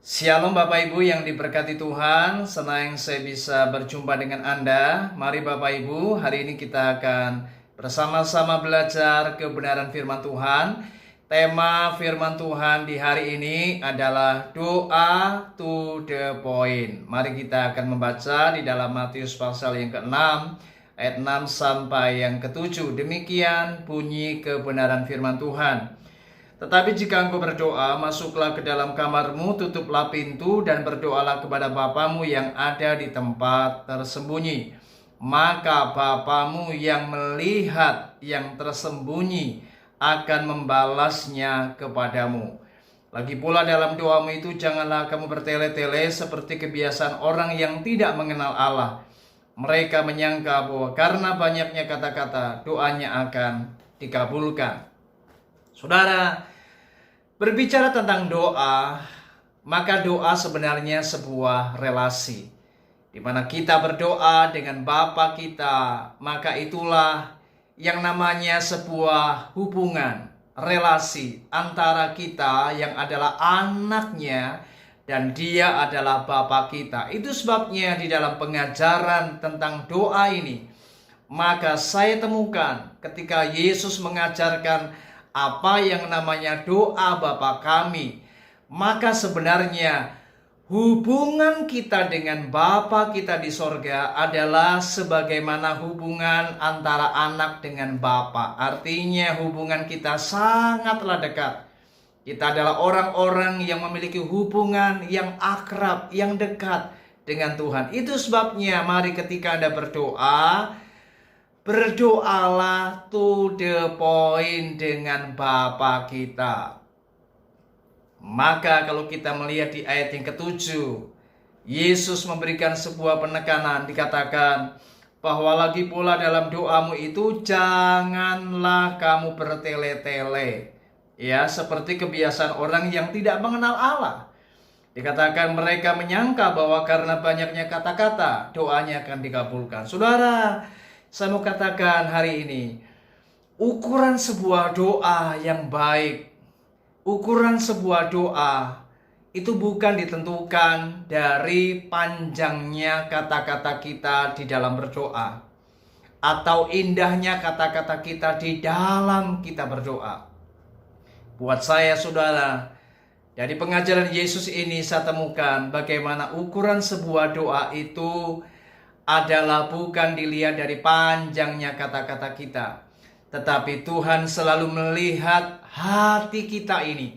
Shalom Bapak Ibu yang diberkati Tuhan, senang saya bisa berjumpa dengan Anda. Mari Bapak Ibu, hari ini kita akan bersama-sama belajar kebenaran firman Tuhan. Tema firman Tuhan di hari ini adalah doa to the point. Mari kita akan membaca di dalam Matius pasal yang ke-6, ayat 6 sampai yang ke-7. Demikian bunyi kebenaran firman Tuhan. Tetapi jika engkau berdoa, masuklah ke dalam kamarmu, tutuplah pintu, dan berdoalah kepada Bapamu yang ada di tempat tersembunyi. Maka Bapamu yang melihat yang tersembunyi akan membalasnya kepadamu. Lagi pula dalam doamu itu janganlah kamu bertele-tele seperti kebiasaan orang yang tidak mengenal Allah. Mereka menyangka bahwa karena banyaknya kata-kata, doanya akan dikabulkan. Saudara, berbicara tentang doa, maka doa sebenarnya sebuah relasi. Di mana kita berdoa dengan Bapa kita, maka itulah yang namanya sebuah hubungan, relasi antara kita yang adalah anaknya dan dia adalah Bapa kita. Itu sebabnya di dalam pengajaran tentang doa ini, maka saya temukan ketika Yesus mengajarkan apa yang namanya doa Bapa kami, maka sebenarnya hubungan kita dengan Bapa kita di sorga adalah sebagaimana hubungan antara anak dengan Bapa. Artinya hubungan kita sangatlah dekat. Kita adalah orang-orang yang memiliki hubungan yang akrab, yang dekat dengan Tuhan. Itu sebabnya mari ketika Anda berdoa, berdoalah to the point dengan Bapa kita. Maka kalau kita melihat di ayat yang ke-7, Yesus memberikan sebuah penekanan, dikatakan bahwa lagi pula dalam doamu itu janganlah kamu bertele-tele. Ya, seperti kebiasaan orang yang tidak mengenal Allah. Dikatakan mereka menyangka bahwa karena banyaknya kata-kata, doanya akan dikabulkan. Saudara, saya mau katakan hari ini, ukuran sebuah doa yang baik, ukuran sebuah doa itu bukan ditentukan dari panjangnya kata-kata kita di dalam berdoa, atau indahnya kata-kata kita di dalam kita berdoa. Buat saya, saudara, dari pengajaran Yesus ini saya temukan bagaimana ukuran sebuah doa itu adalah bukan dilihat dari panjangnya kata-kata kita, tetapi Tuhan selalu melihat hati kita ini.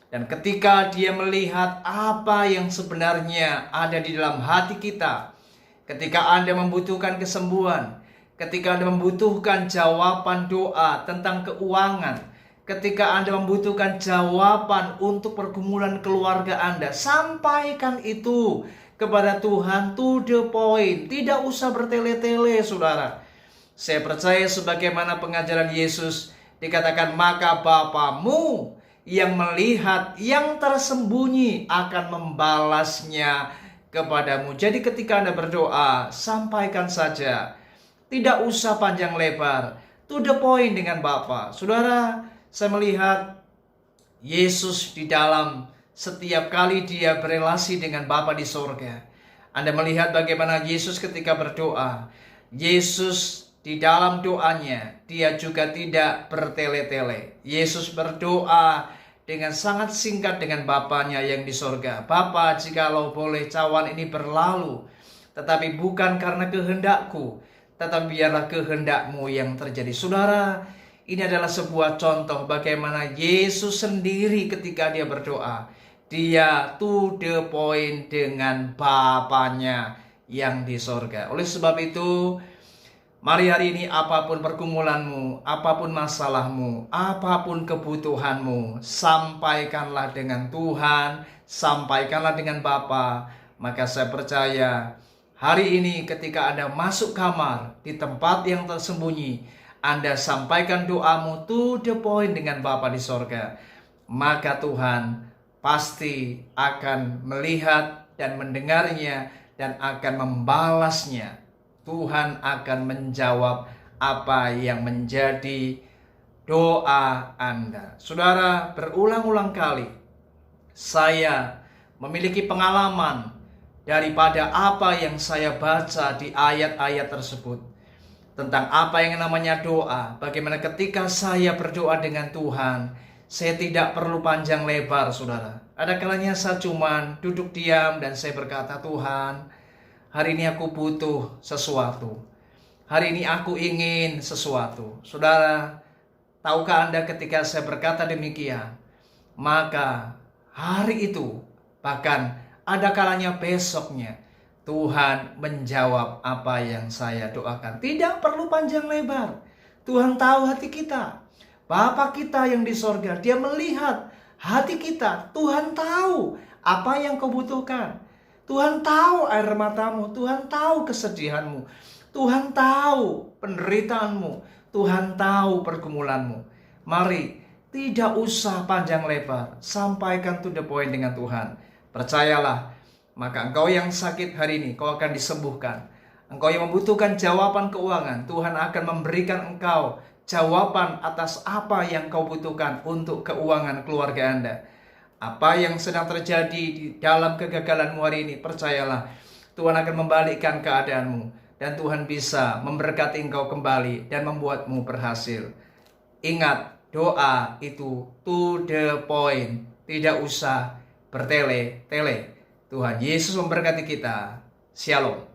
Dan ketika Dia melihat apa yang sebenarnya ada di dalam hati kita, ketika Anda membutuhkan kesembuhan, ketika Anda membutuhkan jawaban doa tentang keuangan, ketika Anda membutuhkan jawaban untuk pergumulan keluarga Anda, sampaikan itu kepada Tuhan to the point. Tidak usah bertele-tele, saudara. Saya percaya sebagaimana pengajaran Yesus, dikatakan maka Bapamu yang melihat yang tersembunyi akan membalasnya kepadamu. Jadi ketika Anda berdoa, sampaikan saja. Tidak usah panjang lebar, to the point dengan Bapa. Saudara, saya melihat Yesus di dalam setiap kali Dia berelasi dengan Bapa di sorga. Anda melihat bagaimana Yesus ketika berdoa, Yesus di dalam doanya, Dia juga tidak bertele-tele. Yesus berdoa dengan sangat singkat dengan Bapanya yang di sorga. Bapa, jikalau boleh cawan ini berlalu, tetapi bukan karena kehendakku, tetapi biarlah kehendakmu yang terjadi. Saudara, ini adalah sebuah contoh bagaimana Yesus sendiri ketika Dia berdoa, Dia to the point dengan Bapanya yang di sorga. Oleh sebab itu, mari hari ini apapun pergumulanmu, apapun masalahmu, apapun kebutuhanmu, sampaikanlah dengan Tuhan, sampaikanlah dengan Bapa. Maka saya percaya hari ini ketika Anda masuk kamar di tempat yang tersembunyi, Anda sampaikan doamu to the point dengan Bapa di sorga, maka Tuhan pasti akan melihat dan mendengarnya dan akan membalasnya. Tuhan akan menjawab apa yang menjadi doa Anda. Saudara, berulang-ulang kali saya memiliki pengalaman daripada apa yang saya baca di ayat-ayat tersebut. Tentang apa yang namanya doa. Bagaimana ketika saya berdoa dengan Tuhan, saya tidak perlu panjang lebar, saudara. Ada kalanya saya cuman duduk diam dan saya berkata, Tuhan, hari ini aku butuh sesuatu. Hari ini aku ingin sesuatu. Saudara, tahukah Anda ketika saya berkata demikian, maka hari itu, bahkan ada kalanya besoknya, Tuhan menjawab apa yang saya doakan. Tidak perlu panjang lebar. Tuhan tahu hati kita. Bapa kita yang di sorga, Dia melihat hati kita. Tuhan tahu apa yang kau butuhkan. Tuhan tahu air matamu. Tuhan tahu kesedihanmu. Tuhan tahu penderitaanmu. Tuhan tahu pergumulanmu. Mari, tidak usah panjang lebar. Sampaikan to the point dengan Tuhan. Percayalah, maka engkau yang sakit hari ini, kau akan disembuhkan. Engkau yang membutuhkan jawaban keuangan, Tuhan akan memberikan engkau jawaban atas apa yang kau butuhkan untuk keuangan keluarga Anda. Apa yang sedang terjadi di dalam kegagalanmu hari ini, percayalah, Tuhan akan membalikkan keadaanmu. Dan Tuhan bisa memberkati engkau kembali dan membuatmu berhasil. Ingat, doa itu to the point, tidak usah bertele-tele. Tuhan Yesus memberkati kita. Shalom.